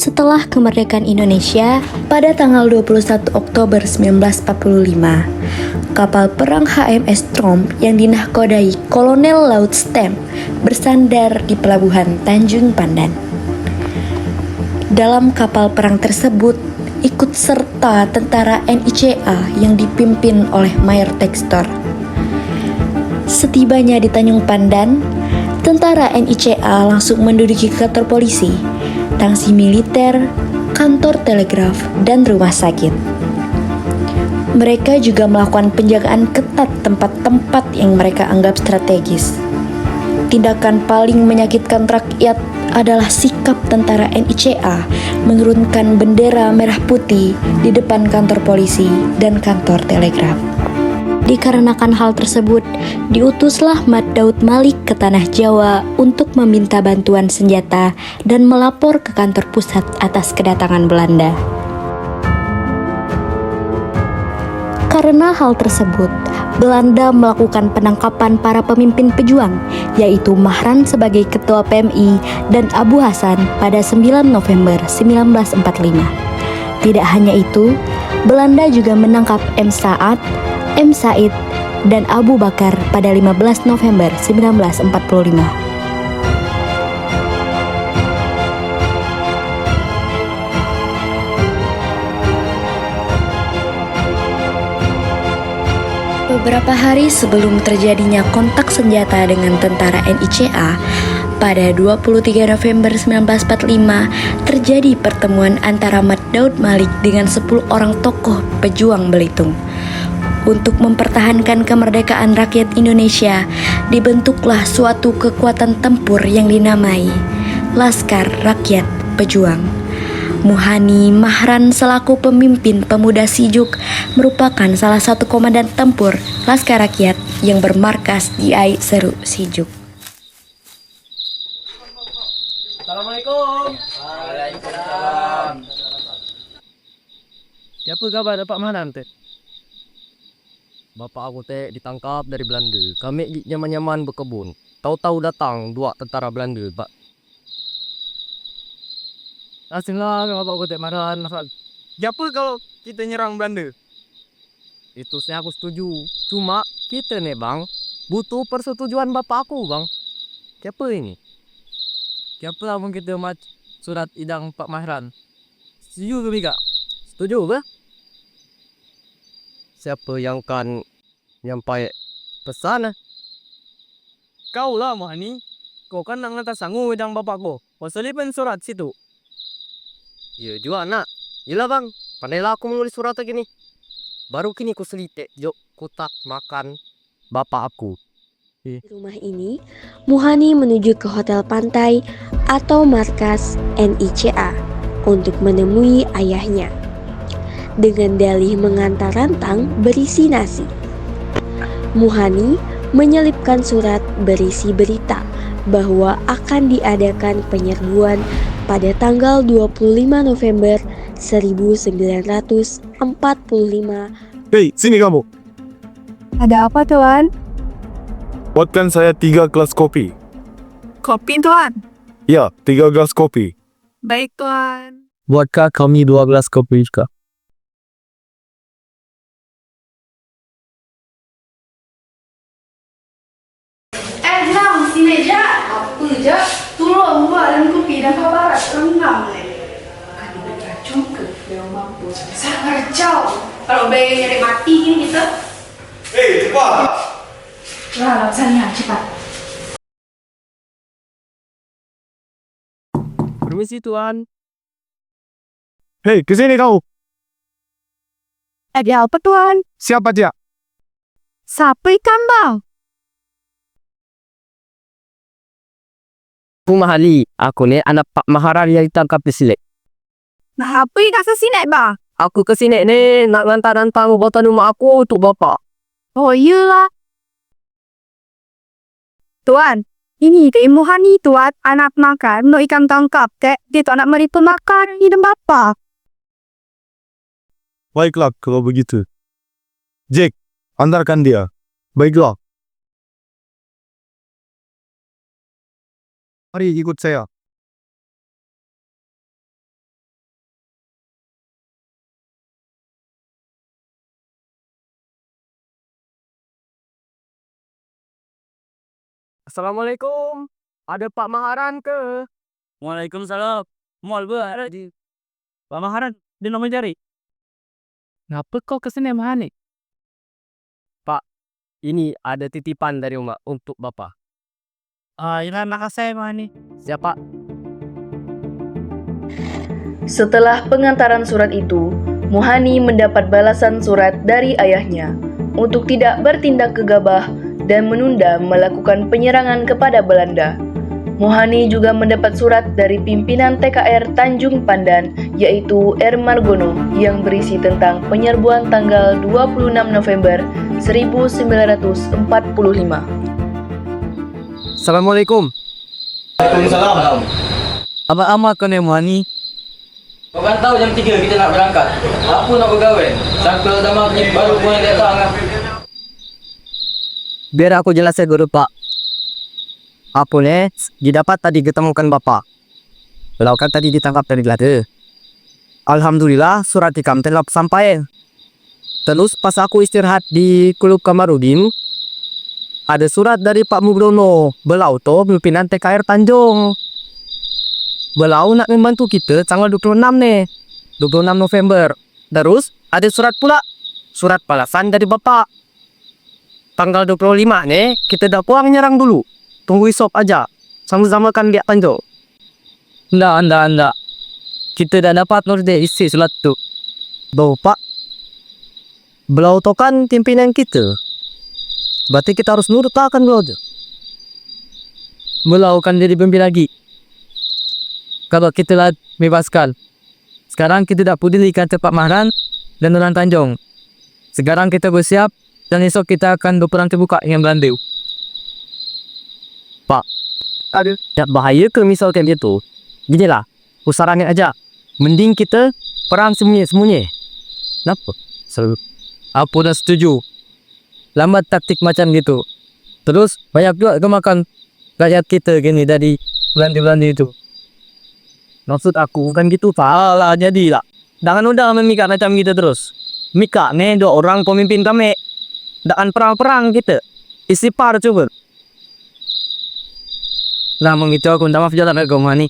Setelah kemerdekaan Indonesia, pada tanggal 21 Oktober 1945, kapal perang HMS Tromp yang dinahkodai Kolonel Laut Stamp bersandar di pelabuhan Tanjung Pandan. Dalam kapal perang tersebut, ikut serta tentara NICA yang dipimpin oleh Mayor Textor. Setibanya di Tanjung Pandan, tentara NICA langsung menduduki kantor polisi, tangsi militer, kantor telegraf, dan rumah sakit. Mereka juga melakukan penjagaan ketat tempat-tempat yang mereka anggap strategis. Tindakan paling menyakitkan rakyat adalah sikap tentara NICA menurunkan bendera merah putih di depan kantor polisi dan kantor telegraf. Dikarenakan hal tersebut, diutuslah Mat Daud Malik ke Tanah Jawa untuk meminta bantuan senjata dan melapor ke kantor pusat atas kedatangan Belanda. Karena hal tersebut, Belanda melakukan penangkapan para pemimpin pejuang, yaitu Mahran sebagai ketua PMI dan Abu Hasan pada 9 November 1945. Tidak hanya itu, Belanda juga menangkap M. Saad, M. Said, dan Abu Bakar pada 15 November 1945. Beberapa hari sebelum terjadinya kontak senjata dengan tentara NICA, pada 23 November 1945 terjadi pertemuan antara Mat Daud Malik dengan 10 orang tokoh pejuang Belitung. Untuk mempertahankan kemerdekaan rakyat Indonesia, dibentuklah suatu kekuatan tempur yang dinamai Laskar Rakyat Pejuang. Muhani Mahran selaku pemimpin pemuda Sijuk merupakan salah satu komandan tempur Laskar Rakyat yang bermarkas di Ai Seru, Sijuk. Assalamualaikum. Waalaikumsalam. Siapa kabar Pak Mahran teh? Bapak aku teh ditangkap dari Belanda. Kami nyaman-nyaman berkebun. Tahu-tahu datang dua tentara Belanda, Pak. Asinglah bapak aku teh Mahran. Siapa kalau kita nyerang Belanda? Itu saya aku setuju. Cuma kita nih bang, butuh persetujuan bapak aku bang. Siapa ini? Siapa lah mungkin kita mat surat idang Pak Mahran. Setuju ke Mika? Setuju ke? Siapa yang kan nyampai pesan? Kau lah Muhani. Kau kan nak ngantar sangu idang bapak kau. Kau selipin surat situ. Iya juga nak. Gila bang, pandailah aku menulis surat gini. Baru kini ku selitek jok kotak makan bapak aku. Di rumah ini, Muhani menuju ke hotel pantai atau markas NICA untuk menemui ayahnya. Dengan dalih mengantar rantang berisi nasi, Muhani menyelipkan surat berisi berita bahwa akan diadakan penyerbuan pada tanggal 25 November 1945. Hei, sini kamu. Ada apa, Tuan? Buatkan saya 3 gelas kopi. Kopi, Tuan. Ya, 3 gelas kopi. Baik, Tuan. Buatkah kami 2 gelas kopi juga? Nang, sini aja. Apa je? Tolong buat dalam kopi dan kabarat renang ni. Kan dia beracun ke? Dia mampu. Sangat kacau. Kalau bayar nyari mati ni kita. Hei, cepat. Lah, sana cepat. Permisi tuan. Hei, kesini kau. Ada apa, Tuan? Siapa dia? Siapa ikan bang? Aku Mahali. Aku ni anak Pak Mahara yang ditangkap di sini. Nah, apa ikan sesini, bang? Aku ke sini ni nak hantar ubutan rumah aku untuk bapak. Oh, iyalah. Tuan, ini Teh Muhani, Tuan. Anak makan, no ikan tangkap. Dia tu anak meripun makan di bapak. Baiklah kalau begitu. Jack, antarkan dia. Baiklah. Mari ikut saya. Assalamualaikum. Ada Pak Maharan ke? Waalaikumsalam. Mal ber di Pak Maharan, dia nak mencari. Ngapa kau kesini Mahani? Pak, ini ada titipan dari Mak untuk Bapak. Ina nak saya Mahani. Siapa? Setelah pengantaran surat itu, Muhani mendapat balasan surat dari ayahnya untuk tidak bertindak gegabah dan menunda melakukan penyerangan kepada Belanda. Muhani juga mendapat surat dari pimpinan TKR Tanjung Pandan, yaitu R. Margono, yang berisi tentang penyerbuan tanggal 26 November 1945. Assalamualaikum. Waalaikumsalam. Apa amat kau ni Muhani? Kau kan tahu jam 3 kita nak berangkat. Apa nak bergawe? Sampai dah maghrib baru puan datang lah. Biar aku jelaskan guru Pak. Apa ni? Didapat tadi ketemukan Bapak. Kalau kan tadi ditangkap dari Belanda. Alhamdulillah surat ikam telah sampai. Terus pas aku istirahat di Klub Kamarudin, ada surat dari Pak Mubrono, belau tu pimpinan TKR Tanjung. Belau nak membantu kita tanggal 26 ni. 26 November. Terus ada surat pula. Surat balasan dari Bapak. Tanggal 25 ni kita dah puang nyerang dulu. Tunggu esok aja. Sama-sama kan lihat Tanjung. Ndak. Kita dah dapat norde isi surat tu. Bapak. Belau tu kan pimpinan kita. Berarti kita harus nurut akan belau tu. Belau kan jadi pemimpin lagi. Kalau kita lah bebaskan. Sekarang kita dah pedulikan Pak Mahran dan orang Tanjung. Sekarang kita bersiap dan esok kita akan berperang terbuka dengan Belanda. Pak. Ada. Tak bahaya ke misalkan dia tu? Gini lah. Aku saranin aja. Mending kita perang sembunyi-sembunyi. Kenapa? Aku dah setuju. Lambat taktik macam gitu. Terus banyak juga kemakan rakyat kita gini dari Belanda itu. Maksud aku bukan gitu Pak. Alah jadilah. Jangan udah memikir macam kita terus. Mika ni 2 orang pemimpin kami. Jangan perang-perang kita. Istighfar coba. Lah mengitu aku minta maaf jalan ke rumah ni.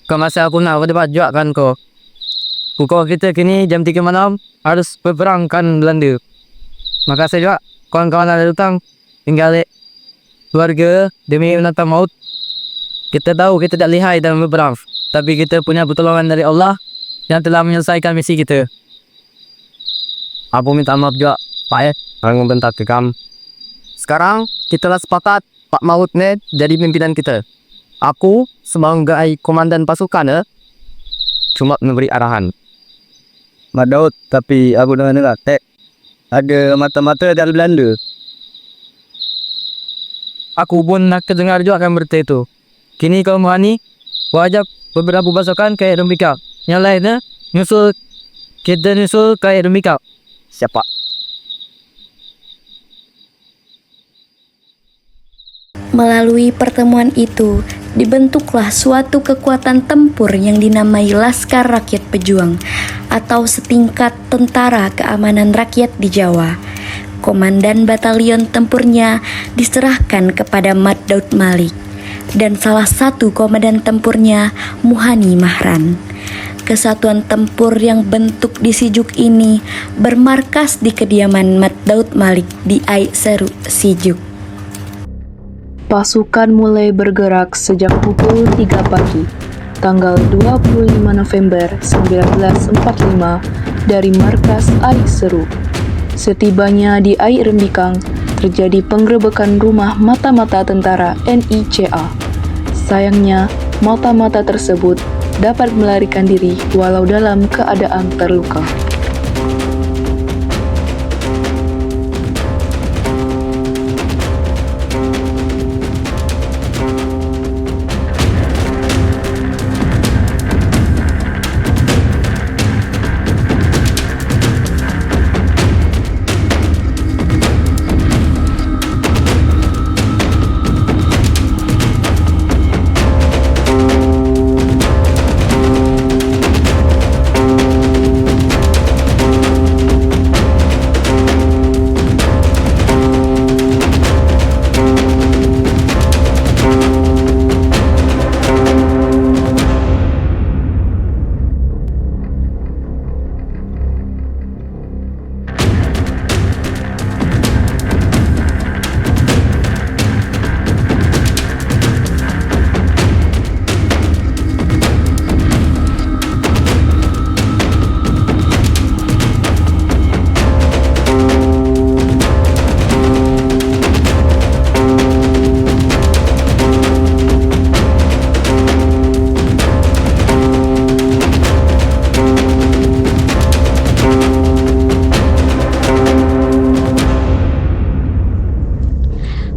Kau masa aku nak berdebat juga kan kau. Pukul kita kini jam 3 malam harus berperang kan Belanda. Makasih juga kawan-kawan ada hutang. Tinggal keluarga demi menantang maut. Kita tahu kita tak lihai dalam berperang. Tapi kita punya pertolongan dari Allah yang telah menyelesaikan misi kita. Aku minta maaf juga Pak ya. Orang membentak ke kamu. Sekarang kita lah sepakat Pak Maut ni jadi pimpinan kita. Aku sebagai komandan pasukan cuma memberi arahan. Mak Daud, tapi aku dengar ada mata-mata dari Belanda. Aku pun nak dengar juga akan berita itu. Kini kalau Muhani wajib beberapa pasukan kayak Rumika. Yang lainnya kita nyusul kayak Rumika. Siapa? Melalui pertemuan itu, dibentuklah suatu kekuatan tempur yang dinamai Laskar Rakyat Pejuang atau setingkat Tentara Keamanan Rakyat di Jawa. Komandan batalion tempurnya diserahkan kepada Mat Daud Malik dan salah satu komandan tempurnya Muhani Mahran. Kesatuan tempur yang bentuk di Sijuk ini bermarkas di kediaman Mat Daud Malik di Ai Seru, Sijuk. Pasukan mulai bergerak sejak pukul 3 pagi, tanggal 25 November 1945 dari markas Ai Seru. Setibanya di Ai Rembikang, terjadi penggerebekan rumah mata-mata tentara NICA. Sayangnya, mata-mata tersebut dapat melarikan diri walau dalam keadaan terluka.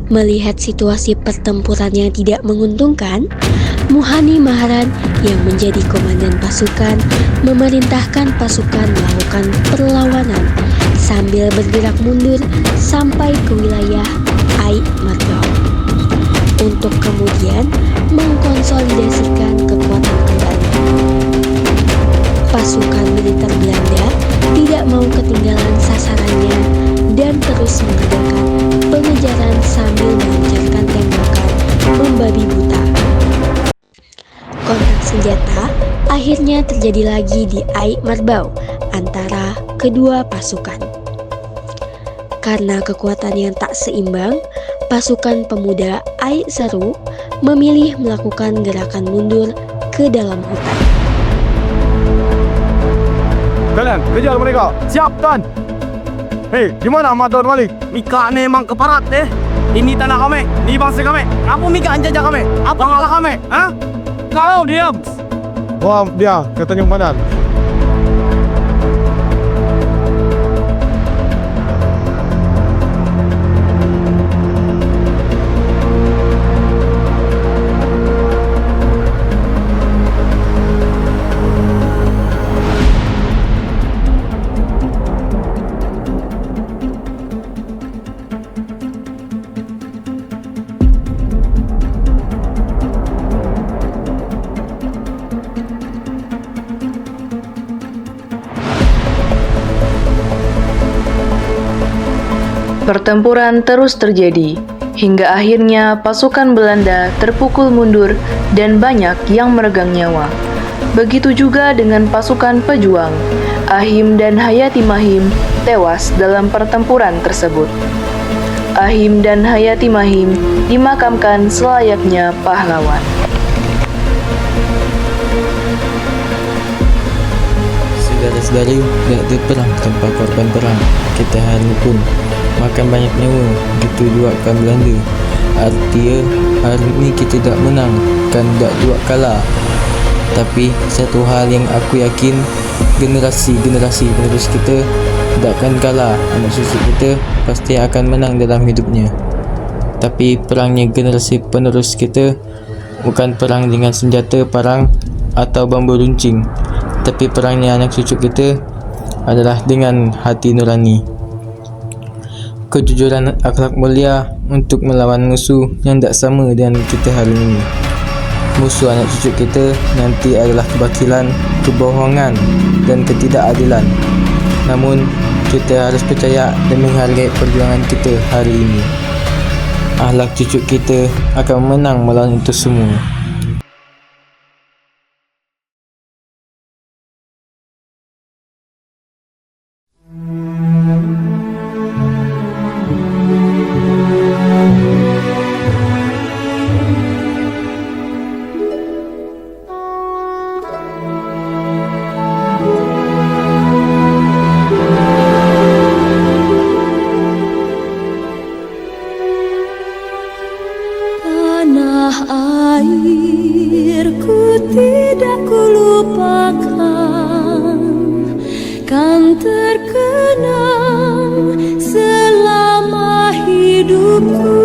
Melihat situasi pertempuran yang tidak menguntungkan, Muhani Maharan yang menjadi komandan pasukan memerintahkan pasukan melakukan perlawanan sambil bergerak mundur sampai ke wilayah Aik Mardau untuk kemudian mengkonsolidasikan kekuatan kembali. Pasukan militer Belanda tidak mau ketinggalan sasarannya dan terus mengadakan pengejaran sambil melancarkan tembakan membabi buta. Kontak senjata akhirnya terjadi lagi di Aik Marbau antara kedua pasukan. Karena kekuatan yang tak seimbang, pasukan pemuda Aik Seru memilih melakukan gerakan mundur ke dalam hutan. Kalian kejar mereka. Siap, Tuan. Hei, di mana Ahmad Daud Malik? Mika ni memang keparat Ini tanah kami, ini bangsa kami. Apa Mika anjajah kami? Apa ngalah kami? Ha? Kau diam. Wah, dia ke Tanjung Pandan. Pertempuran terus terjadi, hingga akhirnya pasukan Belanda terpukul mundur dan banyak yang meregang nyawa. Begitu juga dengan pasukan pejuang, Ahim dan Hayati Mahim tewas dalam pertempuran tersebut. Ahim dan Hayati Mahim dimakamkan selayaknya pahlawan. Saudara-saudari, tidak ada perang tanpa korban perang. Kita hari pun makan banyak nyawa, gitu juga kan Belanda. Artinya hari ini kita tak menang, kan tak juga kalah. Tapi satu hal yang aku yakin, generasi-generasi penerus kita tak akan kalah. Anak cucu kita pasti akan menang dalam hidupnya. Tapi perangnya generasi penerus kita bukan perang dengan senjata parang atau bambu runcing, tapi perangnya anak cucu kita adalah dengan hati nurani, kejujuran, akhlak mulia untuk melawan musuh yang tak sama dengan kita hari ini. Musuh anak cucu kita nanti adalah kebatilan, kebohongan dan ketidakadilan. Namun kita harus percaya dan menghargai perjuangan kita hari ini. Akhlak cucu kita akan menang melawan itu semua. Tanah airku tidak kulupakan, kan terkenang selama hidupku.